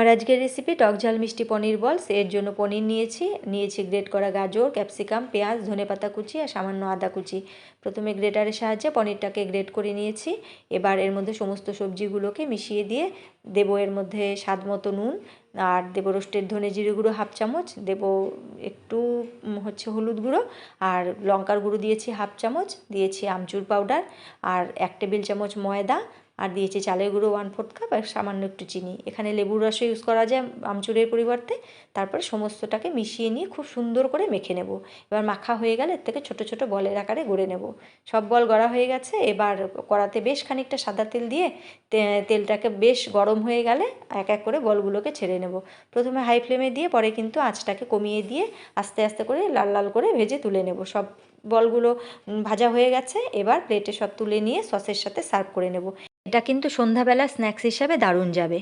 আমার আজকের রেসিপি টক ঝাল মিষ্টি পনির বলস। এর জন্য পনির নিয়েছি গ্রেট করা গাজর, ক্যাপসিকাম, পেঁয়াজ, ধনেপাতা কুচি আর সামান্য আদা কুচি। প্রথমে গ্রেটারের সাহায্যে পনিরটাকে গ্রেট করে নিয়েছি। এবার এর মধ্যে সমস্ত সবজিগুলোকে মিশিয়ে দিয়ে দেবো এর মধ্যে স্বাদ মতো নুন, আর দেবো রোস্টেড ধনে জিরে গুঁড়ো 1/2 চামচ, দেবো একটু হলুদ গুঁড়ো, আর লঙ্কার গুঁড়ো দিয়েছি 1/2 চামচ, দিয়েছি আমচুর পাউডার আর 1 টেবিল চামচ ময়দা, আর দিয়েছি চালের গুঁড়ো 1/4 কাপ, আর সামান্য একটু চিনি। এখানে লেবুর রসও ইউজ করা যায় আমচুরের পরিবর্তে। তারপর সমস্তটাকে মিশিয়ে নিয়ে খুব সুন্দর করে মেখে নেব। এবার মাখা হয়ে গেলে এর থেকে ছোট ছোট বলের আকারে গড়ে নেব। সব বল গড়া হয়ে গেছে। এবার কড়াতে বেশ খানিকটা সাদা তেল দিয়ে তেলটাকে বেশ গরম হয়ে গেলে এক এক করে বলগুলোকে ছেড়ে নেব। প্রথমে হাই ফ্লেমে দিয়ে পরে কিন্তু আঁচটাকে কমিয়ে দিয়ে আস্তে আস্তে করে লাল লাল করে ভেজে তুলে নেব। সব বলগুলো ভাজা হয়ে গেছে। এবার প্লেটে সব তুলে নিয়ে সসের সাথে সার্ভ করে নেব। এটা কিন্তু সন্ধ্যাবেলা স্ন্যাক্স হিসাবে দারুণ যাবে।